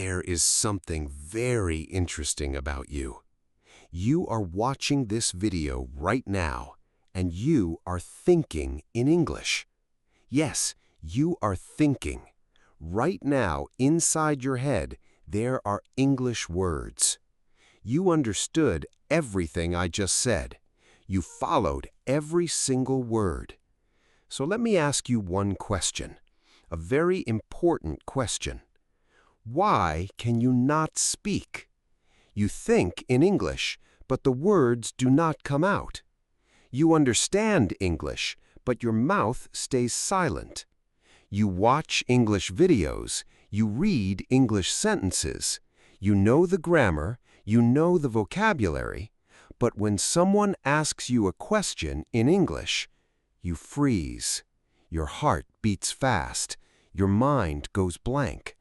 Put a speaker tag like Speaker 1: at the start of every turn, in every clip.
Speaker 1: There is something very interesting about you. You are watching this video right now, and you are thinking in English. Yes, you are thinking. Right now, inside your head, there are English words. You understood everything I just said. You followed every single word. So let me ask you one question, a very important question. Why can you not speak? You think in English, but the words do not come out. You understand English, but your mouth stays silent. You watch English videos, you read English sentences, you know the grammar, you know the vocabulary, but when someone asks you a question in English, you freeze. Your heart beats fast. Your mind goes blank.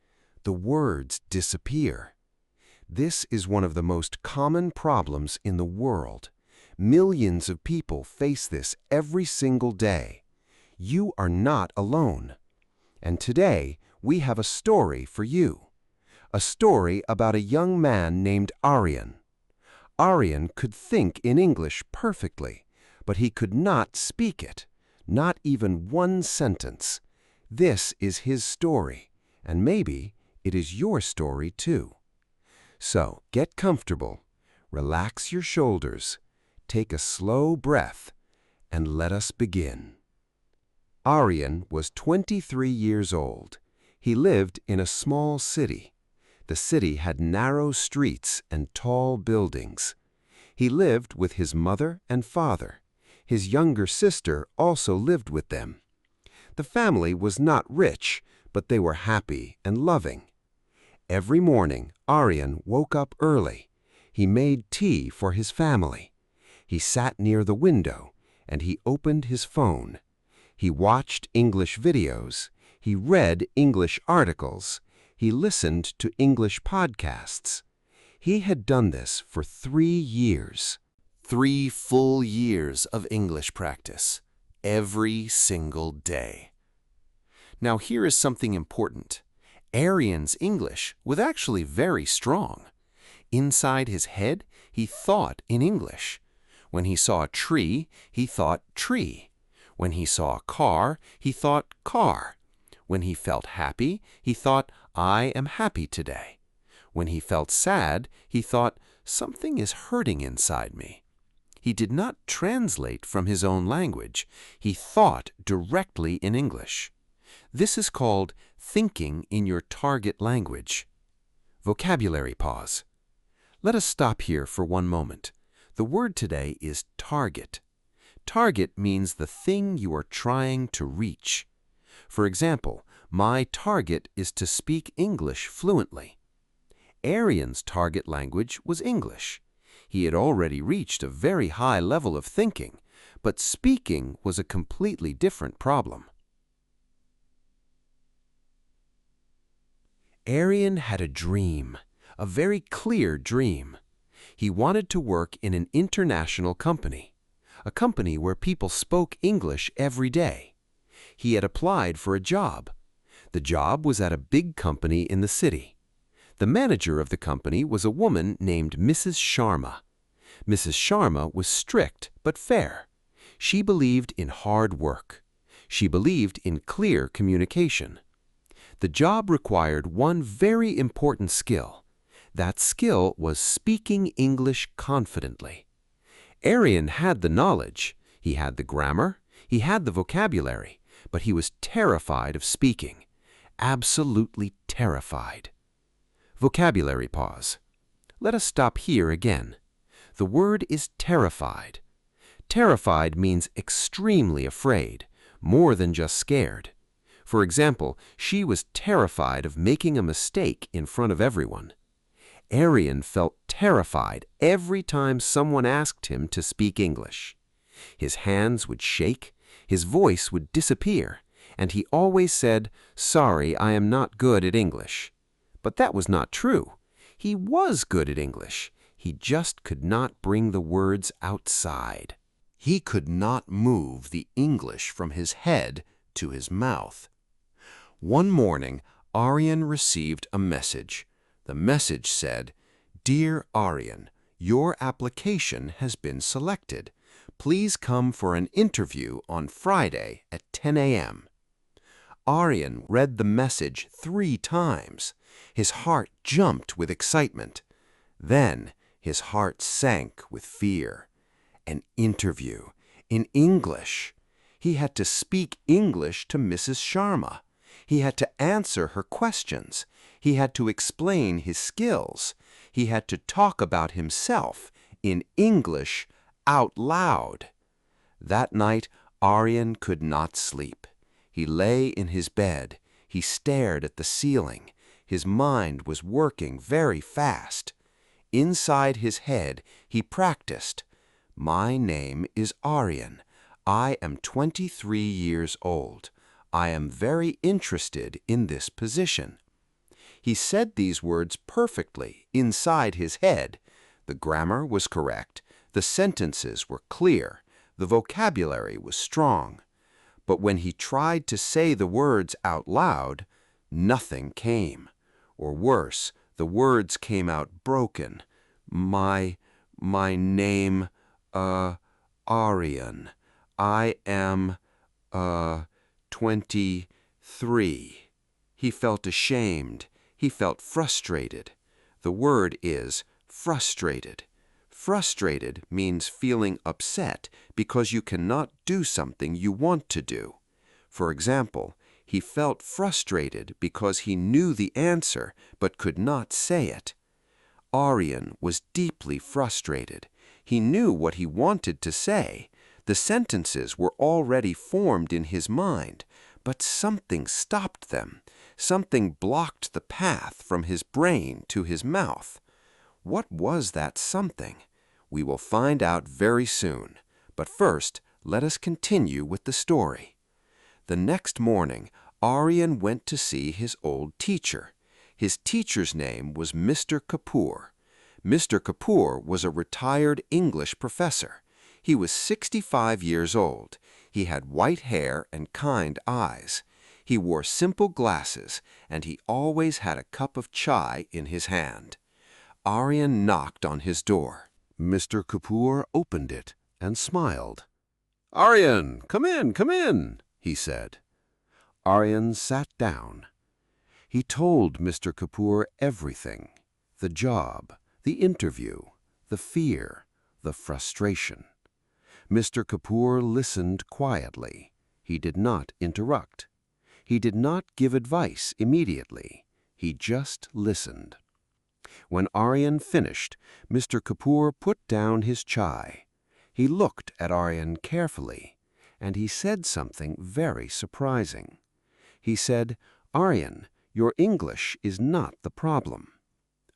Speaker 1: The words disappear. This is one of the most common problems in the world. Millions of people face this every single day. You are not alone. And today, we have a story for you. A story about a young man named Aryan. Aryan could think in English perfectly, but he could not speak it, not even one sentence. This is his story, and maybe it is your story too. So get comfortable, relax your shoulders, take a slow breath, and let us begin. Aryan was 23 years old. He lived in a small city. The city had narrow streets and tall buildings. He lived with his mother and father. His younger sister also lived with them. The family was not rich, but they were happy and loving. Every morning, Aryan woke up early. He made tea for his family. He sat near the window, and he opened his phone. He watched English videos. He read English articles. He listened to English podcasts. He had done this for 3 years. 3 full years of English practice, every single day. Now here is something important. Aryan's English was actually very strong. Inside his head, he thought in English. When he saw a tree, he thought tree. When he saw a car, he thought car. When he felt happy, he thought, I am happy today. When he felt sad, he thought, something is hurting inside me. He did not translate from his own language. He thought directly in English. This is called thinking in your target language. Vocabulary pause. Let us stop here for one moment. The word today is target. Target means the thing you are trying to reach. For example, my target is to speak English fluently. Aryan's target language was English. He had already reached a very high level of thinking, but speaking was a completely different problem. Aryan had a dream, a very clear dream. He wanted to work in an international company, a company where people spoke English every day. He had applied for a job. The job was at a big company in the city. The manager of the company was a woman named Mrs. Sharma. Mrs. Sharma was strict but fair. She believed in hard work. She believed in clear communication. The job required one very important skill. That skill was speaking English confidently. Aryan had the knowledge, he had the grammar, he had the vocabulary, but he was terrified of speaking. Absolutely terrified. Vocabulary pause. Let us stop here again. The word is terrified. Terrified means extremely afraid, more than just scared. For example, she was terrified of making a mistake in front of everyone. Aryan felt terrified every time someone asked him to speak English. His hands would shake, his voice would disappear, and he always said, "Sorry, I am not good at English." But that was not true. He was good at English. He just could not bring the words outside. He could not move the English from his head to his mouth. One morning, Aryan received a message. The message said, "Dear Aryan, your application has been selected. Please come for an interview on Friday at 10 a.m." Aryan read the message 3 times. His heart jumped with excitement. Then his heart sank with fear. An interview in English. He had to speak English to Mrs. Sharma. He had to answer her questions. He had to explain his skills. He had to talk about himself in English out loud. That night, Aryan could not sleep. He lay in his bed. He stared at the ceiling. His mind was working very fast. Inside his head, he practiced. My name is Aryan. I am 23 years old. I am very interested in this position. He said these words perfectly inside his head. The grammar was correct. The sentences were clear. The vocabulary was strong. But when he tried to say the words out loud, nothing came. Or worse, the words came out broken. My name, Aryan. I am, 23. He felt ashamed. He felt frustrated. The word is frustrated. Frustrated means feeling upset because you cannot do something you want to do. For example, he felt frustrated because he knew the answer but could not say it. Aryan was deeply frustrated. He knew what he wanted to say. The sentences were already formed in his mind, but something stopped them. Something blocked the path from his brain to his mouth. What was that something? We will find out very soon. But first, let us continue with the story. The next morning, Aryan went to see his old teacher. His teacher's name was Mr. Kapoor. Mr. Kapoor was a retired English professor. He was 65 years old. He had white hair and kind eyes. He wore simple glasses, and he always had a cup of chai in his hand. Aryan knocked on his door. Mr. Kapoor opened it and smiled. "Aryan, come in," he said. Aryan sat down. He told Mr. Kapoor everything: the job, the interview, the fear, the frustration. Mr. Kapoor listened quietly. He did not interrupt. He did not give advice immediately. He just listened. When Aryan finished, Mr. Kapoor put down his chai. He looked at Aryan carefully, and he said something very surprising. He said, "Aryan, your English is not the problem."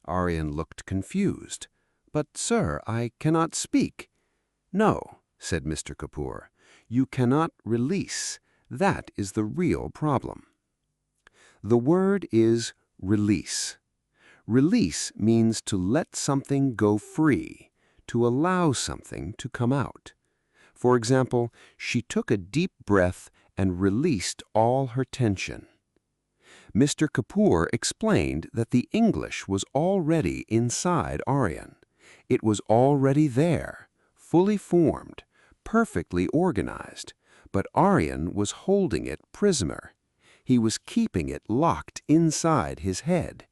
Speaker 1: Aryan looked confused. "But, sir, I cannot speak." "No," said Mr. Kapoor, "you cannot release. That is the real problem." The word is release. Release means to let something go free, to allow something to come out. For example, she took a deep breath and released all her tension. Mr. Kapoor explained that the English was already inside Aryan. It was already there, fully formed, perfectly organized, but Aryan was holding it prisoner. He was keeping it locked inside his head.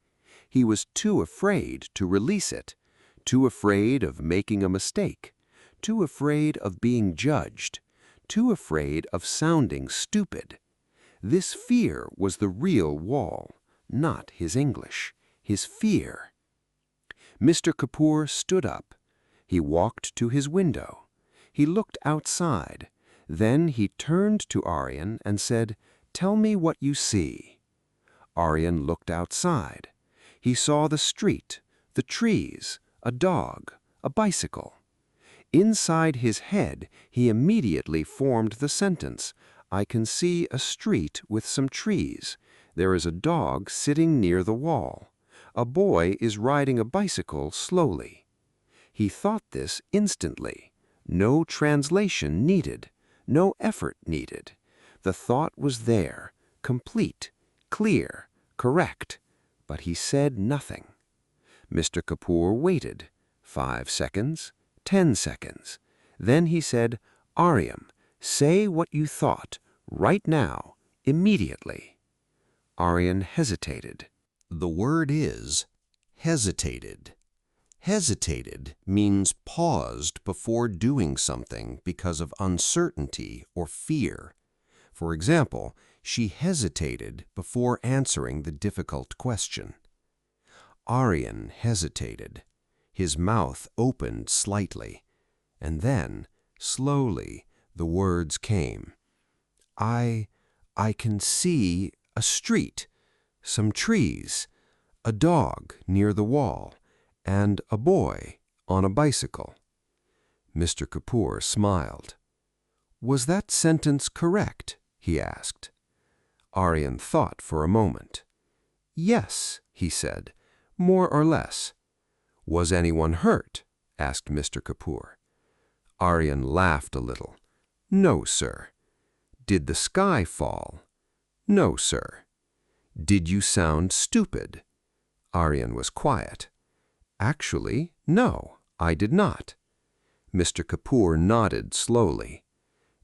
Speaker 1: He was too afraid to release it, too afraid of making a mistake, too afraid of being judged, too afraid of sounding stupid. This fear was the real wall, not his English, his fear. Mr. Kapoor stood up. He walked to his window. He looked outside. Then he turned to Aryan and said, "Tell me what you see." Aryan looked outside. He saw the street, the trees, a dog, a bicycle. Inside his head, he immediately formed the sentence, "I can see a street with some trees. There is a dog sitting near the wall. A boy is riding a bicycle slowly." He thought this instantly. No translation needed. No effort needed. The thought was there, complete, clear, correct, but he said nothing.
Speaker 2: Mr. Kapoor waited. 5 seconds, 10 seconds. Then he said, "Aryam, say what you thought, right now, immediately." Aryan hesitated.
Speaker 1: The word is hesitated. Hesitated means paused before doing something because of uncertainty or fear. For example, she hesitated before answering the difficult question. Aryan hesitated. His mouth opened slightly, and then, slowly, the words came. I can see a street, some trees, a dog near the wall, and a boy on a bicycle. Mr. Kapoor smiled. "Was that sentence correct?" he asked. Aryan thought for a moment. "Yes," he said, "more or less." "Was anyone hurt?" asked Mr. Kapoor. Aryan laughed a little. "No, sir." "Did the sky fall?" "No, sir." "Did you sound stupid?" Aryan was quiet. "Actually, no, I did not." Mr. Kapoor nodded slowly.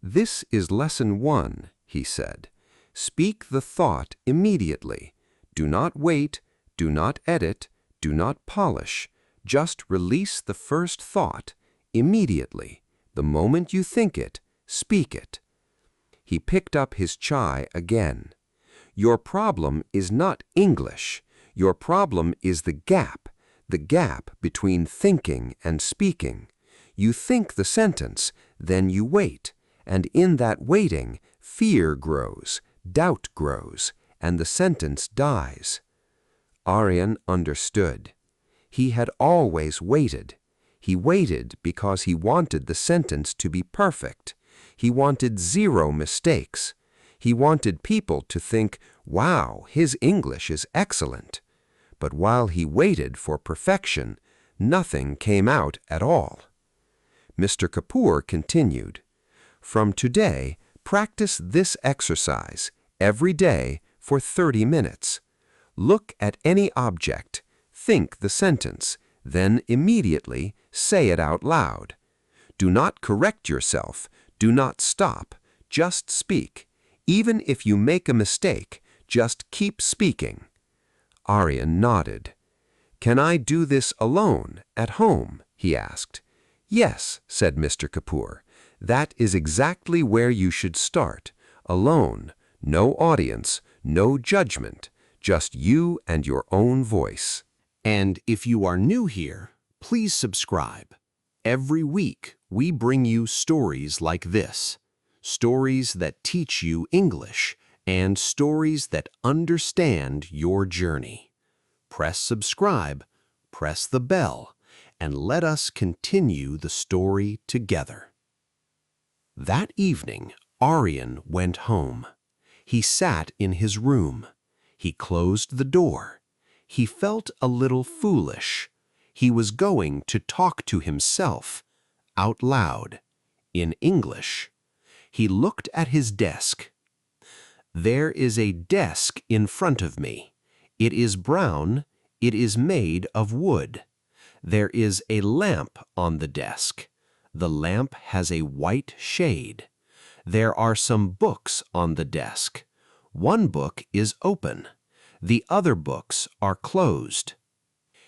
Speaker 1: "This is lesson 1, he said. "Speak the thought immediately. Do not wait, do not edit, do not polish. Just release the first thought, immediately. The moment you think it, speak it." He picked up his chai again. "Your problem is not English. Your problem is the gap between thinking and speaking. You think the sentence, then you wait, and in that waiting, fear grows, doubt grows, and the sentence dies." Aryan understood. He had always waited. He waited because he wanted the sentence to be perfect. He wanted 0 mistakes. He wanted people to think, "Wow, his English is excellent." But while he waited for perfection, nothing came out at all. Mr. Kapoor continued, "From today, practice this exercise every day for 30 minutes. Look at any object, think the sentence, then immediately say it out loud. Do not correct yourself, do not stop, just speak. Even if you make a mistake, just keep speaking." Aryan nodded. "Can I do this alone, at home?" he asked. "Yes," said Mr. Kapoor. "That is exactly where you should start. Alone, no audience, no judgment, just you and your own voice." And if you are new here, please subscribe. Every week, we bring you stories like this. Stories that teach you English and stories that understand your journey. Press subscribe, press the bell, and let us continue the story together. That evening, Aryan went home. He sat in his room. He closed the door. He felt a little foolish. He was going to talk to himself, out loud, in English. He looked at his desk. There is a desk in front of me. It is brown. It is made of wood. There is a lamp on the desk. The lamp has a white shade. There are some books on the desk. One book is open. The other books are closed.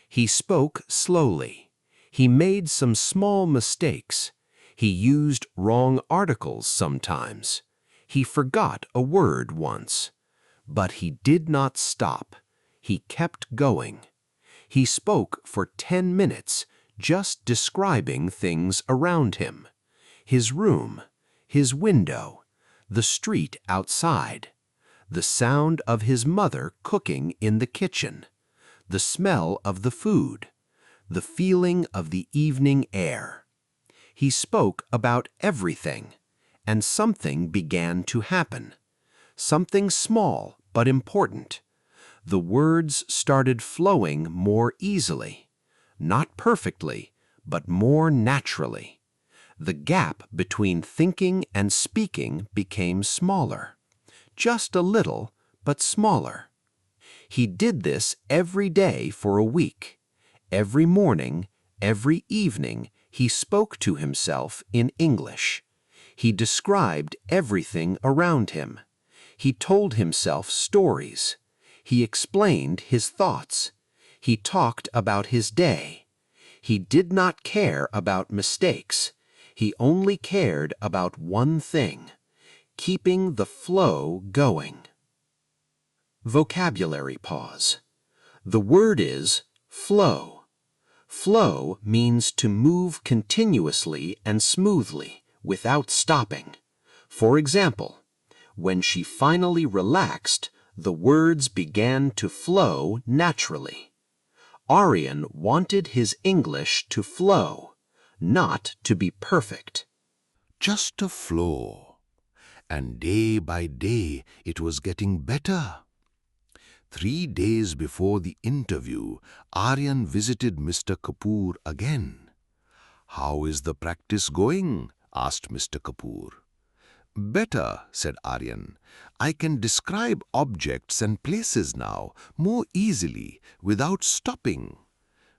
Speaker 1: He spoke slowly. He made some small mistakes. He used wrong articles sometimes. He forgot a word once. But he did not stop. He kept going. He spoke for 10 minutes, just describing things around him. His room, his window, the street outside, the sound of his mother cooking in the kitchen, the smell of the food, the feeling of the evening air. He spoke about everything, and something began to happen. Something small but important. The words started flowing more easily, not perfectly, but more naturally. The gap between thinking and speaking became smaller. Just a little, but smaller. He did this every day for a week.
Speaker 2: Every morning, every evening, he spoke to himself in English. He described everything around him. He told himself stories. He explained his thoughts. He talked about his day. He did not care about mistakes. He only cared about one thing: keeping the flow going. Vocabulary pause. The word is flow. Flow means to move continuously and smoothly, without stopping. For example, when she finally relaxed, the words began to flow naturally. Aryan wanted his English to flow, not to be perfect.
Speaker 1: Just a flow. And day by day it was getting better. 3 days before the interview, Aryan visited Mr. Kapoor again. "How is the practice going?" asked Mr. Kapoor. "Better," said Aryan. "I can describe objects and places now more easily without stopping."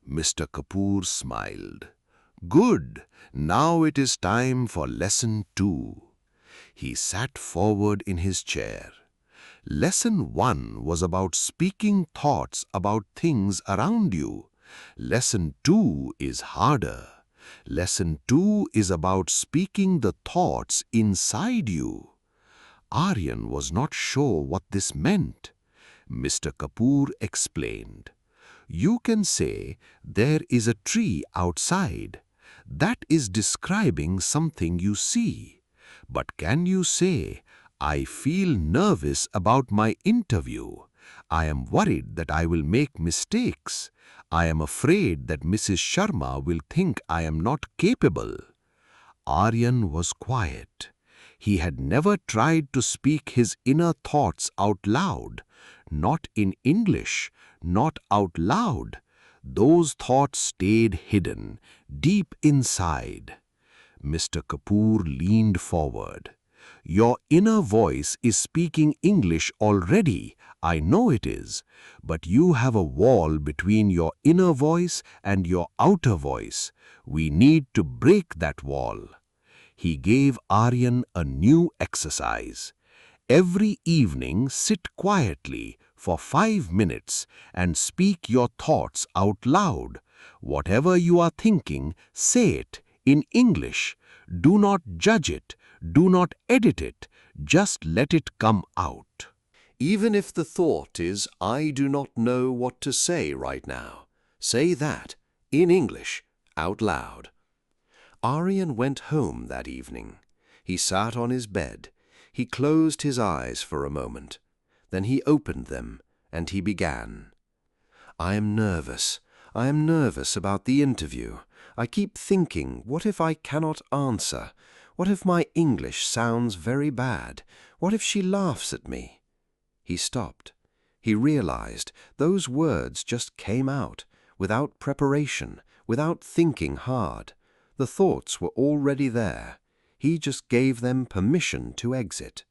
Speaker 1: Mr. Kapoor smiled. "Good. Now it is time for lesson 2. He sat forward in his chair. Lesson 1 was about speaking thoughts about things around you. Lesson 2 is harder. Lesson 2 is about speaking the thoughts inside you. Aryan was not sure what this meant. Mr. Kapoor explained. "You can say, 'There is a tree outside.' That is describing something you see. But can you say, 'I feel nervous about my interview. I am worried that I will make mistakes. I am afraid that Mrs. Sharma will think I am not capable'?" Aryan was quiet. He had never tried to speak his inner thoughts out loud. Not in English, not out loud. Those thoughts stayed hidden, deep inside. Mr. Kapoor leaned forward. "Your inner voice is speaking English already, I know it is, but you have a wall between your inner voice and your outer voice. We need to break that wall." He gave Aryan a new exercise. "Every evening sit quietly for 5 minutes and speak your thoughts out loud. Whatever you are thinking, say it in English. Do not judge it. Do not edit it. Just let it come out. Even if the thought is, 'I do not know what to say right now,' say that in English out loud." Aryan went home that evening. He sat on his bed. He closed his eyes for a moment. Then he opened them, and he began. "I am nervous. I am nervous about the interview. I keep thinking, what if I cannot answer? What if my English sounds very bad? What if she laughs at me?" He stopped. He realized those words just came out, without preparation, without thinking hard. The thoughts were already there. He just gave them permission to exit.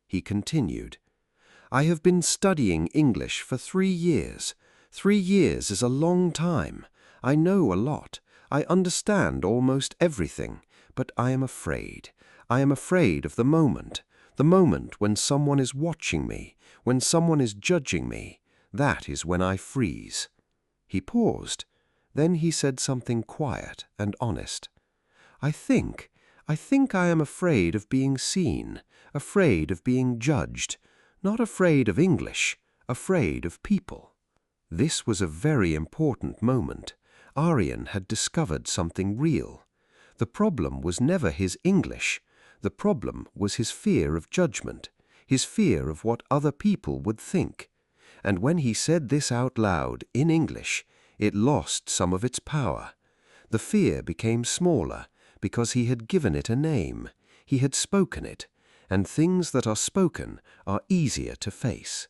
Speaker 1: He continued, "I have been studying English for 3 years. 3 years is a long time. I know a lot. I understand almost everything, but I am afraid. I am afraid of the moment when someone is watching me, when someone is judging me. That is when I freeze." He paused. Then he said something quiet and honest. I think I am afraid of being seen, afraid of being judged, not afraid of English, afraid of people." This was a very important moment. Aryan had discovered something real. The problem was never his English. The problem was his fear of judgment, his fear of what other people would think. And when he said this out loud, in English, it lost some of its power. The fear became smaller because he had given it a name. He had spoken it, and things that are spoken are easier to face.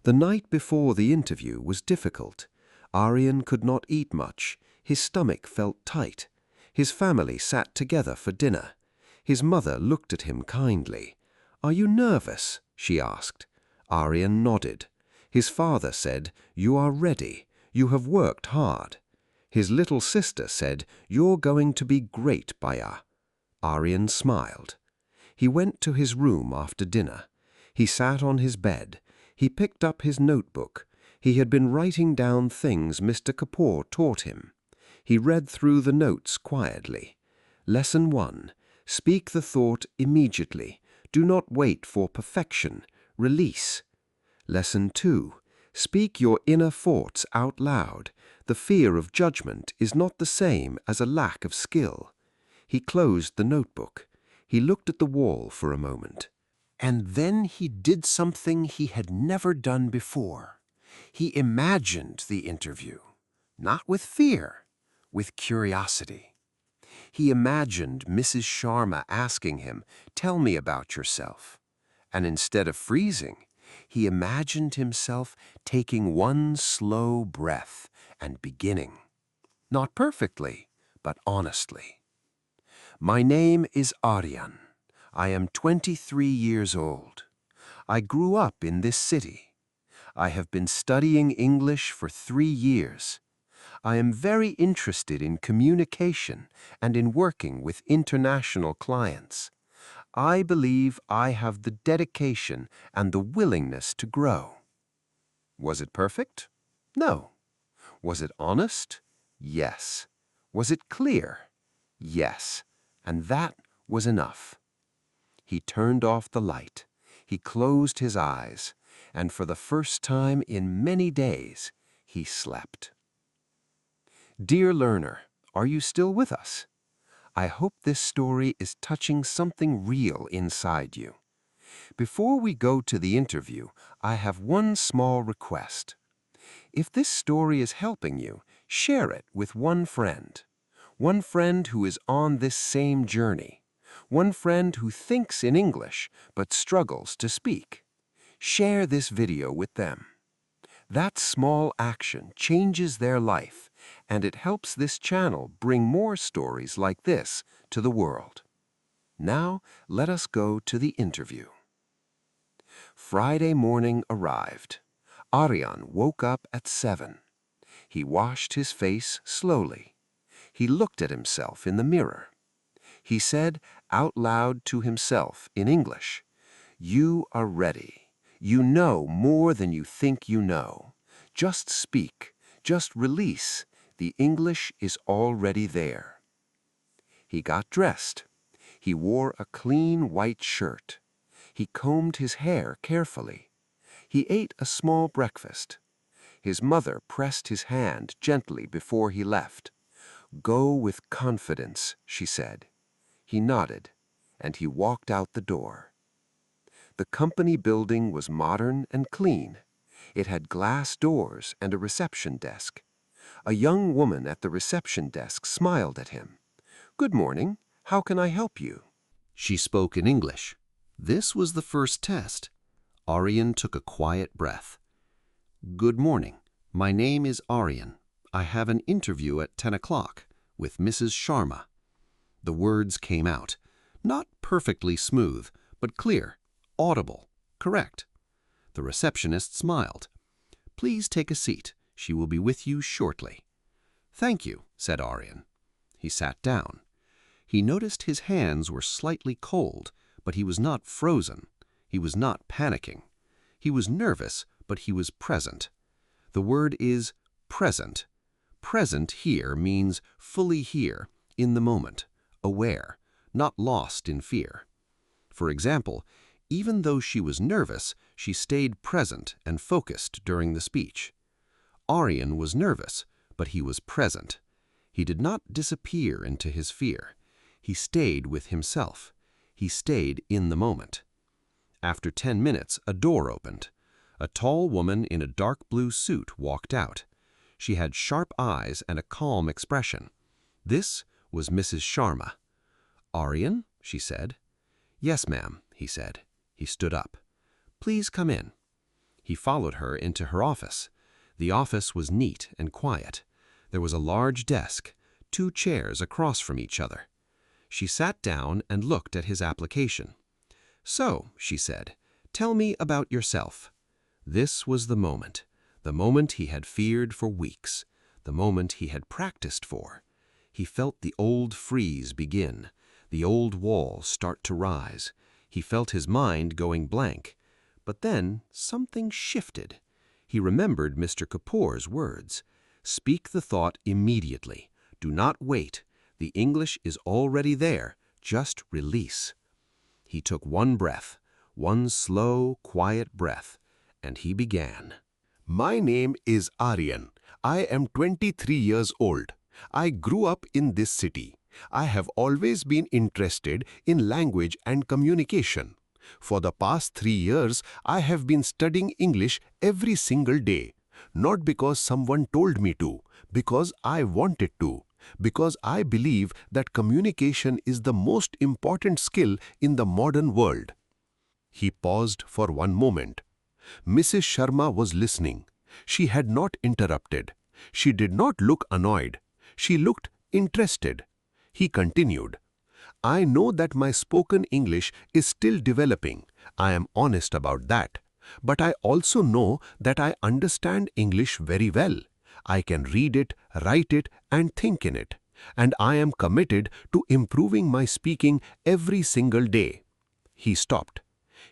Speaker 1: The night before the interview was difficult. Aryan could not eat much. His stomach felt tight. His family sat together for dinner. His mother looked at him kindly. "Are you nervous?" she asked. Aryan nodded. His father said, "You are ready.
Speaker 2: You have worked hard. His little sister said, "You're going to be great, Baya." Aryan smiled. He went to his room after dinner. He sat on his bed. He picked up his notebook. He had been writing down things Mr. Kapoor taught him. He read through the notes quietly. Lesson 1. Speak the thought immediately. Do not wait for perfection. Release. Lesson 2. Speak your inner thoughts out loud. The fear of judgment is not the same as a lack of skill. He closed the notebook. He looked at the wall for a moment. And then he did something he had never done before. He imagined the interview, not with fear, with curiosity. He imagined Mrs. Sharma asking him, "Tell me about yourself." And instead of freezing, he imagined himself taking one slow breath and beginning. Not perfectly, but honestly. My name is Aryan. I am 23 years old. I grew up in this city. I have been studying English for 3 years. I am very interested in communication and in working with international clients. I believe I have the dedication and the willingness to grow. Was it perfect? No. Was it honest? Yes. Was it clear? Yes. And that was enough. He turned off the light. He closed his eyes, and for the first time in many days, he slept. Dear learner, are you still with us? I hope this story is touching something real inside you. Before we go to the interview, I have one small request. If this story is helping you, share it with one friend who is on this same journey, one friend who thinks in English but struggles to speak. Share this video with them. That small action changes their life, and it helps this channel bring more stories like this to the world. Now, let us go to the interview. Friday morning arrived. Aryan woke up at 7. He washed his face slowly. He looked at himself in the mirror. He said out loud to himself in English, "You are ready. You know more than you think you know. Just speak. Just release. The English is already there." He got dressed. He wore a clean white shirt. He combed his hair carefully. He ate a small breakfast. His mother pressed his hand gently before he left. "Go with confidence," she said. He nodded, and he walked out the door. The company building was modern and clean. It had glass doors and a reception desk. A young woman at the reception desk smiled at him. "Good morning. How can I help you?"
Speaker 1: She spoke in English. This was the first test. Aryan took a quiet breath. "Good morning. My name is Aryan. I have an interview at 10 o'clock with Mrs. Sharma." The words came out, not perfectly smooth, but clear, audible, correct. The receptionist smiled. "Please take a seat. She will be with you shortly." "Thank you," said Aryan. He sat down. He noticed his hands were slightly cold, but he was not frozen. He was not panicking. He was nervous, but he was present. The word is present. Present here means fully here, in the moment, aware, not lost in fear. For example, even though she was nervous, she stayed present and focused during the speech. Aryan was nervous, but he was present. He did not disappear into his fear. He stayed with himself. He stayed in the moment. After 10 minutes, a door opened. A tall woman in a dark blue suit walked out. She had sharp eyes and a calm expression. This was Mrs. Sharma. "Aryan?" she said. "Yes, ma'am," he said. He stood up. "Please come in." He followed her into her office. The office was neat and quiet. There was a large desk, 2 chairs across from each other. She sat down and looked at his application. "So," she said, "tell me about yourself." This was the moment.
Speaker 2: The moment he had feared for weeks, the moment he had practiced for. He felt the old freeze begin, the old wall start to rise. He felt his mind going blank. But then something shifted. He remembered Mr. Kapoor's words. Speak the thought immediately. Do not wait. The English is already there. Just release. He took one breath, one slow, quiet breath, and he began.
Speaker 1: My name is Aryan. I am 23 years old. I grew up in this city. I have always been interested in language and communication. For the past 3 years, I have been studying English every single day. Not because someone told me to, because I wanted to. Because I believe that communication is the most important skill in the modern world. He paused for one moment. Mrs. Sharma was listening. She had not interrupted. She did not look annoyed. She looked interested. He continued. I know that my spoken English is still developing. I am honest about that. But I also know that I understand English very well. I can read it, write it, and think in it. And I am committed to improving my speaking every single day. He stopped.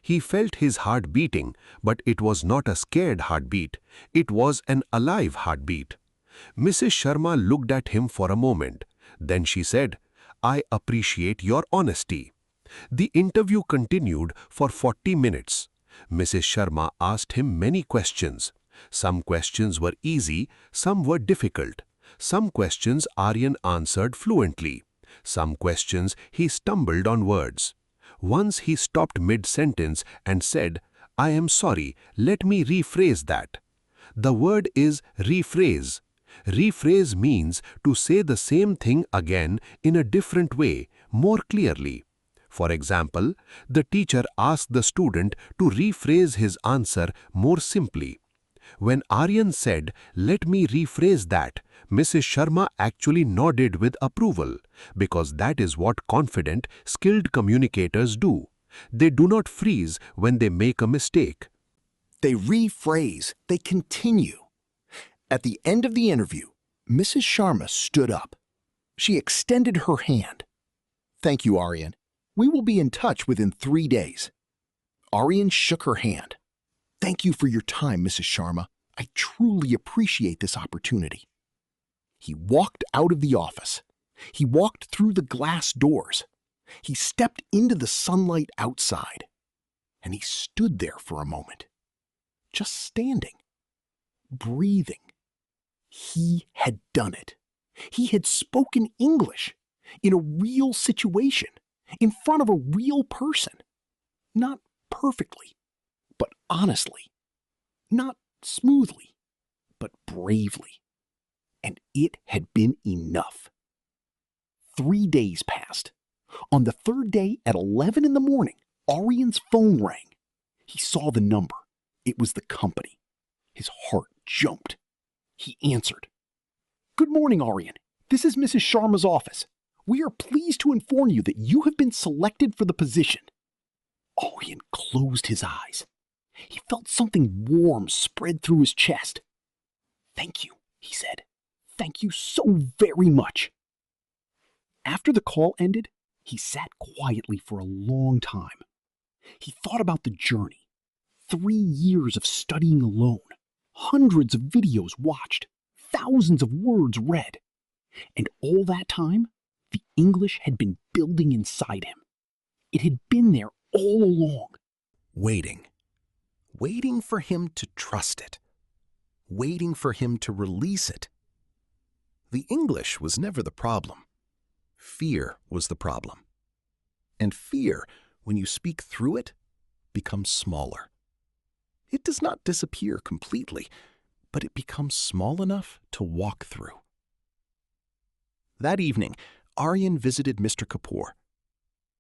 Speaker 1: He felt his heart beating, but it was not a scared heartbeat. It was an alive heartbeat. Mrs. Sharma looked at him for a moment. Then she said, I appreciate your honesty. The interview continued for 40 minutes. Mrs. Sharma asked him many questions. Some questions were easy, some were difficult. Some questions Aryan answered fluently. Some questions he stumbled on words. Once he stopped mid-sentence and said, I am sorry, let me rephrase that. The word is rephrase. Rephrase means to say the same thing again in a different way, more clearly. For example, the teacher asked the student to rephrase his answer more simply. When Aryan said, let me rephrase that, Mrs. Sharma actually nodded with approval, because that is what confident, skilled communicators do. They do not freeze when they make a mistake.
Speaker 3: They rephrase, they continue. At the end of the interview, Mrs. Sharma stood up. She extended her hand. Thank you, Aryan. We will be in touch within 3 days. Aryan shook her hand. Thank you for your time, Mrs. Sharma. I truly appreciate this opportunity. He walked out of the office. He walked through the glass doors. He stepped into the sunlight outside. And he stood there for a moment, just standing, breathing. He had done it. He had spoken English in a real situation, in front of a real person. Not perfectly, but honestly. Not smoothly, but bravely. And it had been enough. 3 days passed. On the 3rd day at 11 in the morning, Aryan's phone rang. He saw the number. It was the company. His heart jumped. He answered. Good morning, Aryan. This is Mrs. Sharma's office. We are pleased to inform you that you have been selected for the position. Aryan closed his eyes. He felt something warm spread through his chest. Thank you, he said. Thank you so very much. After the call ended, he sat quietly for a long time. He thought about the journey. 3 years of studying alone. Hundreds of videos watched. Thousands of words read. And all that time, the English had been building inside him. It had been there all along. Waiting. Waiting for him to trust it. Waiting for him to release it. The English was never the problem. Fear was the problem. And fear, when you speak through it, becomes smaller. It does not disappear completely, but it becomes small enough to walk through. That evening, Aryan visited Mr. Kapoor.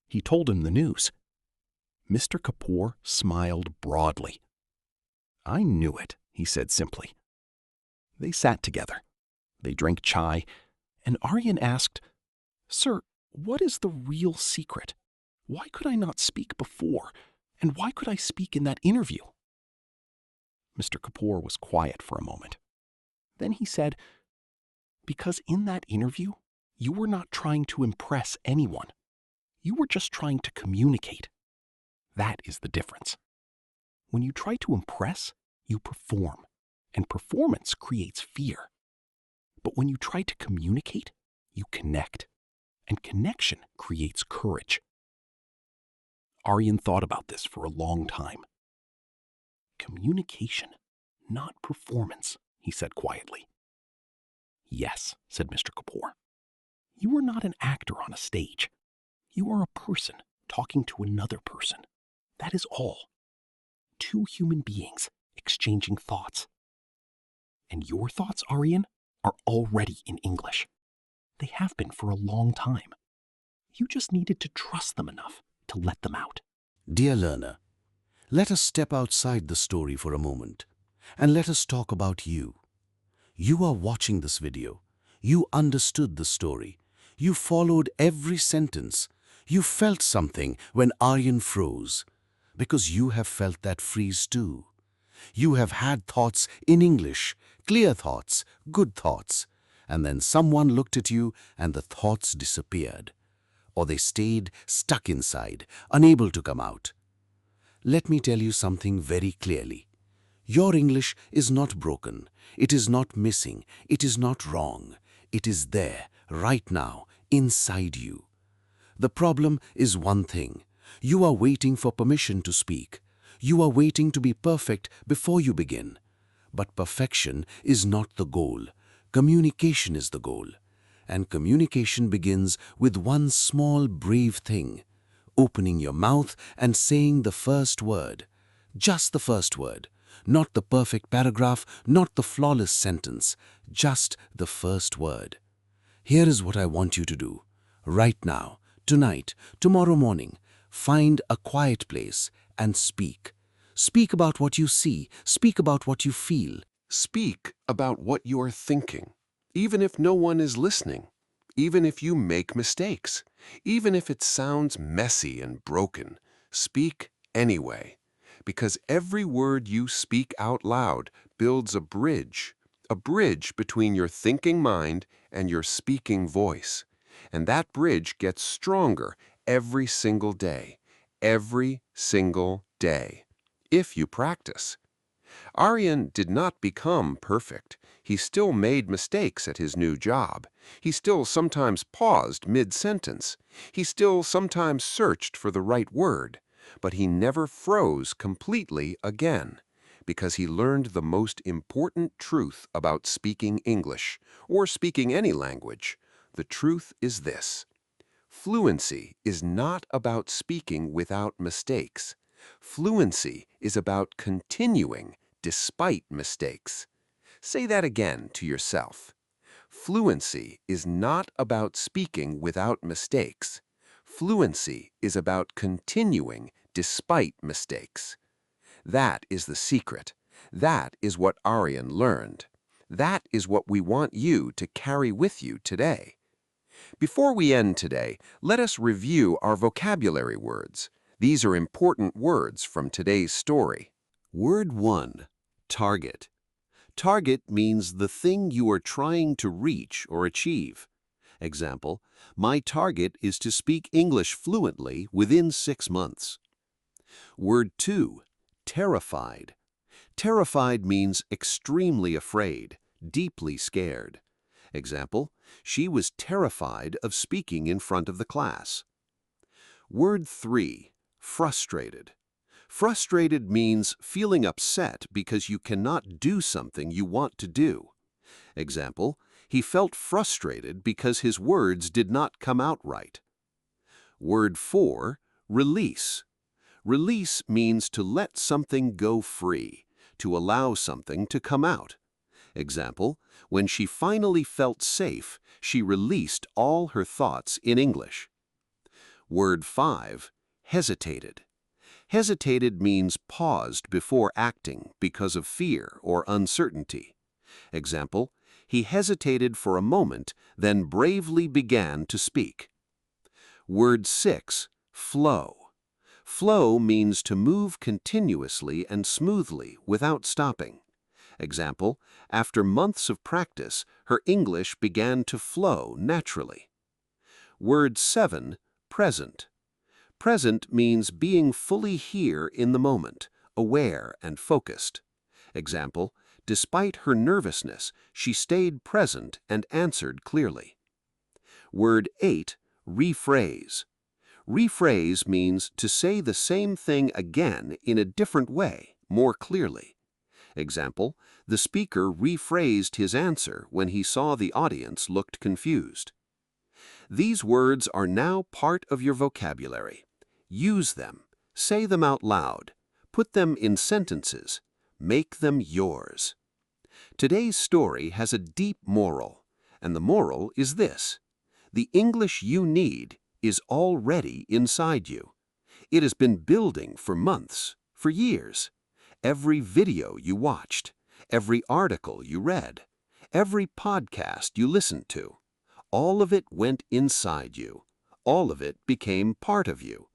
Speaker 3: He told him the news. Mr. Kapoor smiled broadly. I knew it, he said simply. They sat together. They drank chai, and Aryan asked, Sir, what is the real secret? Why could I not speak before, and why could I speak in that interview? Mr. Kapoor was quiet for a moment. Then he said, "Because in that interview, you were not trying to impress anyone. You were just trying to communicate. That is the difference. When you try to impress, you perform, and performance creates fear. But when you try to communicate, you connect, and connection creates courage." Aryan thought about this for a long time. "Communication, not performance," he said quietly. "Yes," said Mr. Kapoor. "You are not an actor on a stage. You are a person talking to another person. That is all. Two human beings exchanging thoughts. And your thoughts, Aryan, are already in English. They have been for a long time. You just needed to trust them enough to let them out."
Speaker 1: Dear learner, let us step outside the story for a moment and let us talk about you. You are watching this video. You understood the story. You followed every sentence. You felt something when Aryan froze, because you have felt that freeze too. You have had thoughts in English, clear thoughts, good thoughts, and then someone looked at you and the thoughts disappeared, or they stayed stuck inside, unable to come out. Let me tell you something very clearly. Your English is not broken. It is not missing. It is not wrong. It is there, right now, inside you. The problem is one thing. You are waiting for permission to speak. You are waiting to be perfect before you begin. But perfection is not the goal. Communication is the goal. And communication begins with one small brave thing: opening your mouth and saying the first word. Just the first word. Not the perfect paragraph, not the flawless sentence. Just the first word. Here is what I want you to do. Right now, tonight, tomorrow morning, find a quiet place and speak. Speak about what you see. Speak about what you feel. Speak about what you are thinking, even if no one is listening, even if you make mistakes, even if it sounds messy and broken. Speak anyway, because every word you speak out loud builds a bridge between your thinking mind and your speaking voice. And that bridge gets stronger every single day, if you practice. Aryan did not become perfect. He still made mistakes at his new job. He still sometimes paused mid-sentence. He still sometimes searched for the right word. But he never froze completely again, because he learned the most important truth about speaking English, or speaking any language. The truth is this: fluency is not about speaking without mistakes. Fluency is about continuing despite mistakes. Say that again to yourself. Fluency is not about speaking without mistakes. Fluency is about continuing despite mistakes. That is the secret. That is what Aryan learned. That is what we want you to carry with you today. Before we end today, let us review our vocabulary words. These are important words from today's story. Word 1, target. Target means the thing you are trying to reach or achieve. Example, my target is to speak English fluently within 6 months. Word 2, terrified. Terrified means extremely afraid, deeply scared. Example, she was terrified of speaking in front of the class. Word 3, frustrated. Frustrated means feeling upset because you cannot do something you want to do. Example, he felt frustrated because his words did not come out right. Word 4, release. Release means to let something go free, to allow something to come out. Example, when she finally felt safe, she released all her thoughts in English. Word 5, hesitated. Hesitated means paused before acting because of fear or uncertainty. Example, he hesitated for a moment, then bravely began to speak. Word 6, flow.
Speaker 2: Flow means to move continuously and smoothly without stopping. Example, after months of practice, her English began to flow naturally. Word 7, present. Present means being fully here in the moment, aware and focused. Example, despite her nervousness, she stayed present and answered clearly. Word 8, rephrase. Rephrase means to say the same thing again in a different way, more clearly. Example, the speaker rephrased his answer when he saw the audience looked confused. These words are now part of your vocabulary. Use them, say them out loud, put them in sentences, make them yours. Today's story has a deep moral, and the moral is this: the English you need is already inside you. It has been building for months, for years. Every video you watched, every article you read, every podcast you listened to, all of it went inside you. All of it became part of you.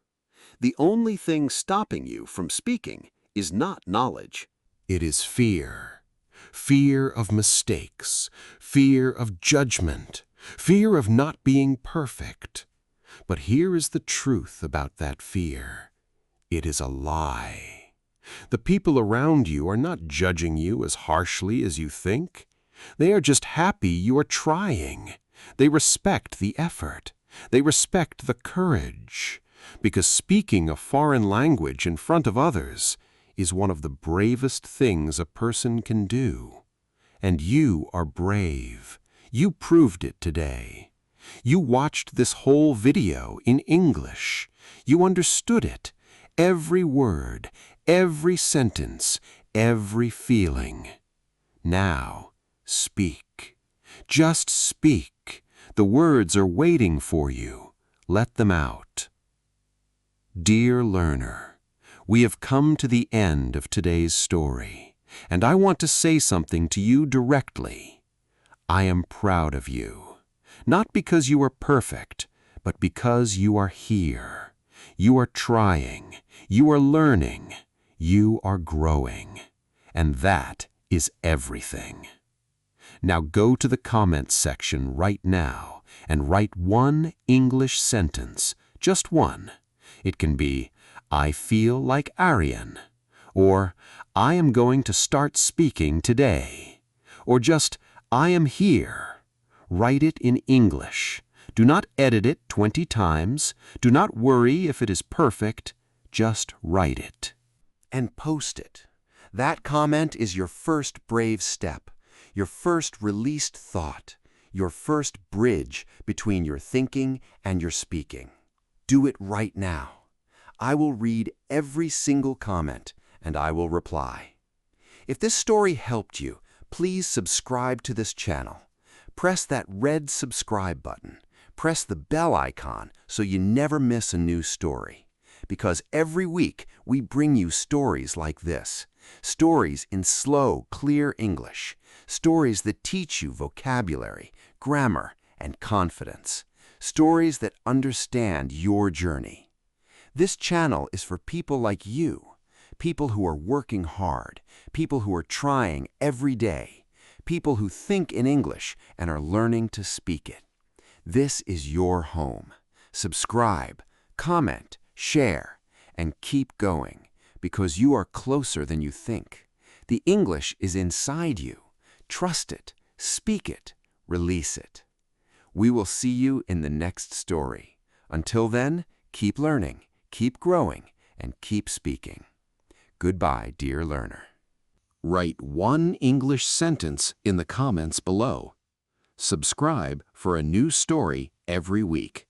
Speaker 2: The only thing stopping you from speaking is not knowledge.
Speaker 1: It is fear. Fear of mistakes, fear of judgment, fear of not being perfect. But here is the truth about that fear. It is a lie. The people around you are not judging you as harshly as you think. They are just happy you are trying. They respect the effort. They respect the courage. Because speaking a foreign language in front of others is one of the bravest things a person can do. And you are brave. You proved it today. You watched this whole video in English. You understood it. Every word, every sentence, every feeling. Now, speak. Just speak. The words are waiting for you. Let them out. Dear learner, we have come to the end of today's story, and I want to say something to you directly. I am proud of you, not because you are perfect, but because you are here. You are trying, you are learning, you are growing, and that is everything. Now go to the comments section right now and write one English sentence, just one. It can be, I feel like Aryan, or I am going to start speaking today, or just, I am here. Write it in English. Do not edit it 20 times. Do not worry if it is perfect. Just write it.
Speaker 2: And post it. That comment is your first brave step, your first released thought, your first bridge between your thinking and your speaking. Do it right now. I will read every single comment, and I will reply. If this story helped you, please subscribe to this channel. Press that red subscribe button. Press the bell icon so you never miss a new story. Because every week we bring you stories like this. Stories in slow, clear English. Stories that teach you vocabulary, grammar, and confidence. Stories that understand your journey. This channel is for people like you. People who are working hard. People who are trying every day. People who think in English and are learning to speak it. This is your home. Subscribe, comment, share, and keep going, because you are closer than you think. The English is inside you. Trust it, speak it, release it. We will see you in the next story. Until then, keep learning, keep growing, and keep speaking. Goodbye, dear learner. Write one English sentence in the comments below. Subscribe for a new story every week.